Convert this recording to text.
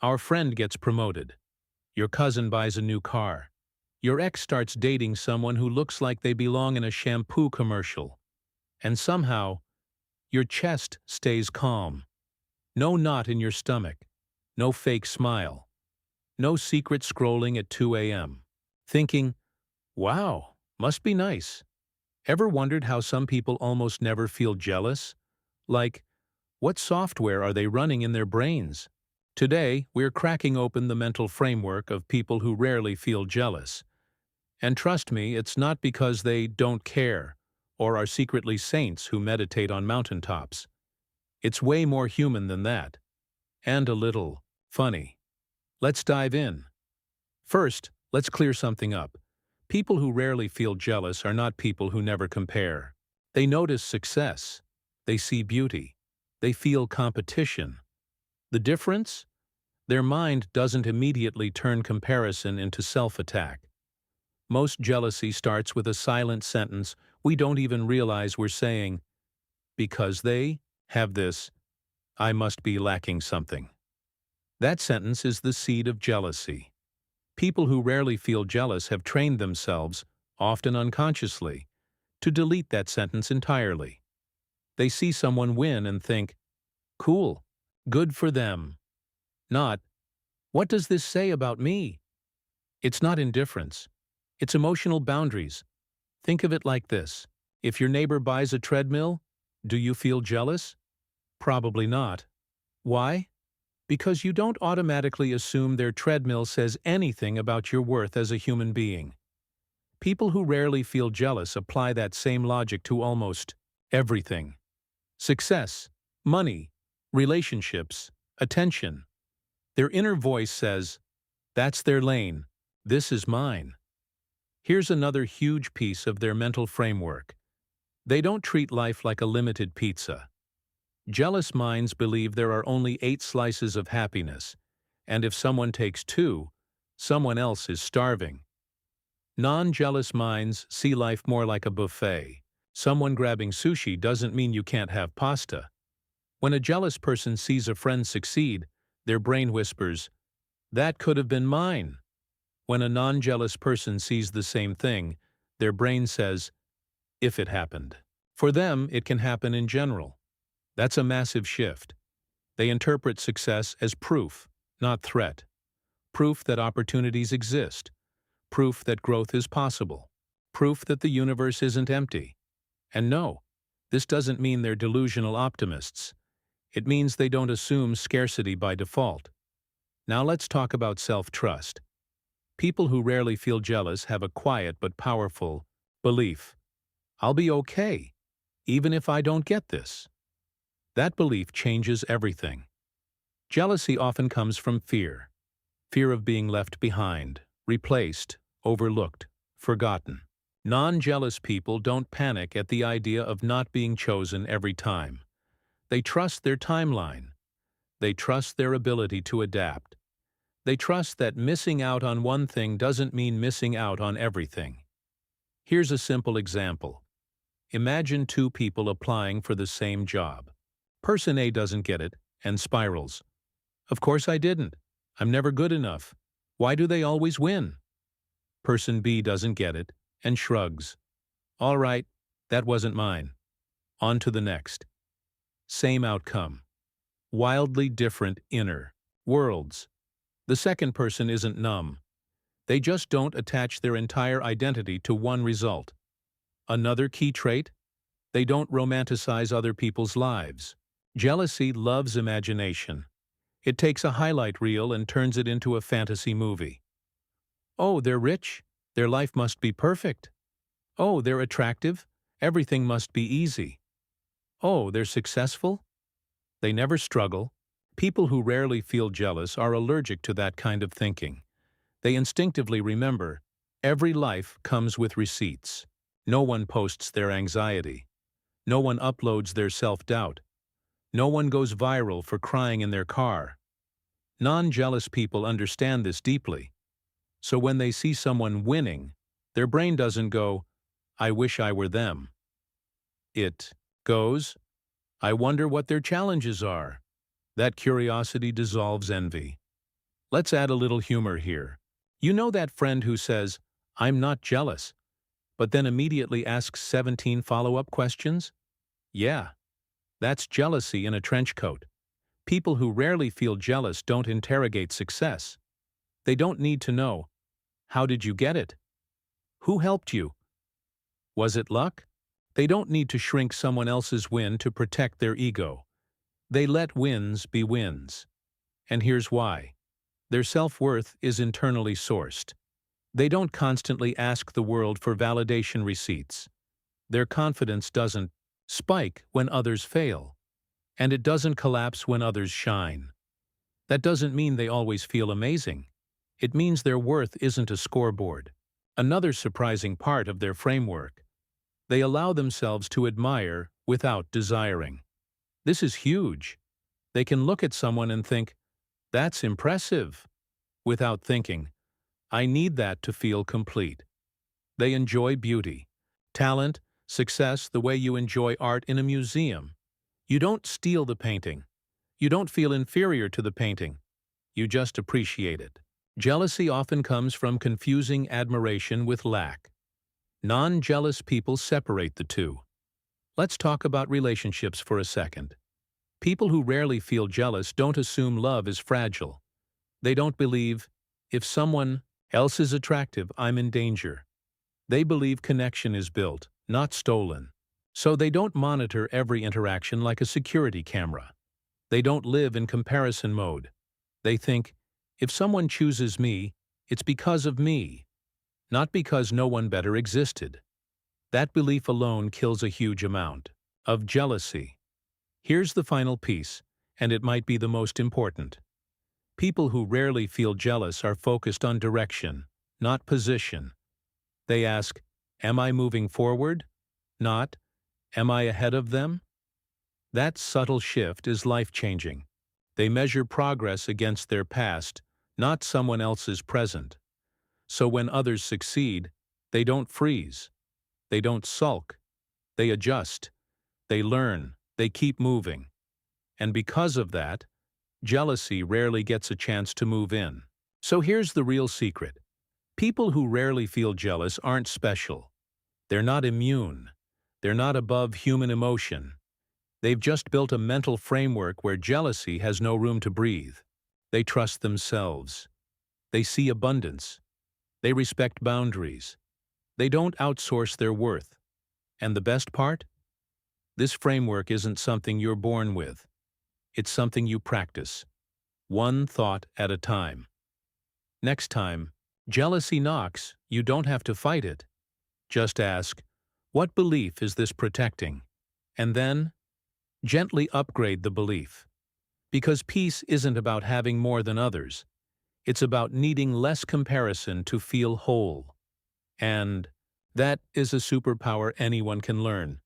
Our friend gets promoted. Your cousin buys a new car. Your ex starts dating someone who looks like they belong in a shampoo commercial. And somehow, your chest stays calm. No knot in your stomach. No fake smile. No secret scrolling at 2 a.m. Thinking, wow, must be nice. Ever wondered how some people almost never feel jealous? Like, what software are they running in their brains? Today, we're cracking open the mental framework of people who rarely feel jealous. And trust me, it's not because they don't care or are secretly saints who meditate on mountaintops. It's way more human than that. And a little funny. Let's dive in. First, let's clear something up. People who rarely feel jealous are not people who never compare. They notice success. They see beauty. They feel competition. The difference? Their mind doesn't immediately turn comparison into self-attack. Most jealousy starts with a silent sentence we don't even realize we're saying, because they have this, I must be lacking something. That sentence is the seed of jealousy. People who rarely feel jealous have trained themselves, often unconsciously, to delete that sentence entirely. They see someone win and think, cool, good for them. Not, what does this say about me? It's not indifference. It's emotional boundaries. Think of it like this. If your neighbor buys a treadmill, do you feel jealous? Probably not. Why? Because you don't automatically assume their treadmill says anything about your worth as a human being. People who rarely feel jealous apply that same logic to almost everything. Success, money, relationships, attention. Their inner voice says, that's their lane, this is mine. Here's another huge piece of their mental framework. They don't treat life like a limited pizza. Jealous minds believe there are only 8 slices of happiness, and if someone takes 2, someone else is starving. Non-jealous minds see life more like a buffet. Someone grabbing sushi doesn't mean you can't have pasta. When a jealous person sees a friend succeed, their brain whispers, that could have been mine. When a non-jealous person sees the same thing, their brain says, if it happened. For them, it can happen in general. That's a massive shift. They interpret success as proof, not threat. Proof that opportunities exist. Proof that growth is possible. Proof that the universe isn't empty. And no, this doesn't mean they're delusional optimists. It means they don't assume scarcity by default. Now let's talk about self-trust. People who rarely feel jealous have a quiet but powerful belief. I'll be okay, even if I don't get this. That belief changes everything. Jealousy often comes from fear. Fear of being left behind, replaced, overlooked, forgotten. Non-jealous people don't panic at the idea of not being chosen every time. They trust their timeline. They trust their ability to adapt. They trust that missing out on one thing doesn't mean missing out on everything. Here's a simple example. Imagine 2 people applying for the same job. Person A doesn't get it and spirals. Of course I didn't. I'm never good enough. Why do they always win? Person B doesn't get it and shrugs. All right, that wasn't mine. On to the next. Same outcome. Wildly different inner worlds. The second person isn't numb. They just don't attach their entire identity to one result. Another key trait? They don't romanticize other people's lives. Jealousy loves imagination. It takes a highlight reel and turns it into a fantasy movie. Oh, they're rich? Their life must be perfect. Oh, they're attractive? Everything must be easy. Oh, they're successful? They never struggle. People who rarely feel jealous are allergic to that kind of thinking. They instinctively remember, every life comes with receipts. No one posts their anxiety. No one uploads their self-doubt. No one goes viral for crying in their car. Non-jealous people understand this deeply. So when they see someone winning, their brain doesn't go, I wish I were them. It goes, I wonder what their challenges are. That curiosity dissolves envy. Let's add a little humor here. You know that friend who says, "I'm not jealous," but then immediately asks 17 follow-up questions? Yeah, that's jealousy in a trench coat. People who rarely feel jealous don't interrogate success. They don't need to know, "How did you get it? Who helped you? Was it luck?" They don't need to shrink someone else's win to protect their ego. They let wins be wins. And here's why. Their self-worth is internally sourced. They don't constantly ask the world for validation receipts. Their confidence doesn't spike when others fail, and it doesn't collapse when others shine. That doesn't mean they always feel amazing. It means their worth isn't a scoreboard. Another surprising part of their framework: they allow themselves to admire without desiring. This is huge. They can look at someone and think, "That's impressive," without thinking, "I need that to feel complete." They enjoy beauty, talent, success the way you enjoy art in a museum. You don't steal the painting. You don't feel inferior to the painting. You just appreciate it. Jealousy often comes from confusing admiration with lack. Non-jealous people separate the two. Let's talk about relationships for a second. People who rarely feel jealous don't assume love is fragile. They don't believe, "If someone else is attractive, I'm in danger." They believe connection is built, not stolen. So they don't monitor every interaction like a security camera. They don't live in comparison mode. They think, "If someone chooses me, it's because of me, not because no one better existed." That belief alone kills a huge amount of jealousy. Here's the final piece, and it might be the most important. People who rarely feel jealous are focused on direction, not position. They ask, "Am I moving forward?" Not, "Am I ahead of them?" That subtle shift is life-changing. They measure progress against their past, not someone else's present. So when others succeed, they don't freeze. They don't sulk. They adjust. They learn. They keep moving. And because of that, jealousy rarely gets a chance to move in. So here's the real secret. People who rarely feel jealous aren't special. They're not immune. They're not above human emotion. They've just built a mental framework where jealousy has no room to breathe. They trust themselves. They see abundance. They respect boundaries. They don't outsource their worth. And the best part? This framework isn't something you're born with. It's something you practice, one thought at a time. Next time jealousy knocks, you don't have to fight it. Just ask, "What belief is this protecting?" And then, gently upgrade the belief. Because peace isn't about having more than others. It's about needing less comparison to feel whole. And that is a superpower anyone can learn.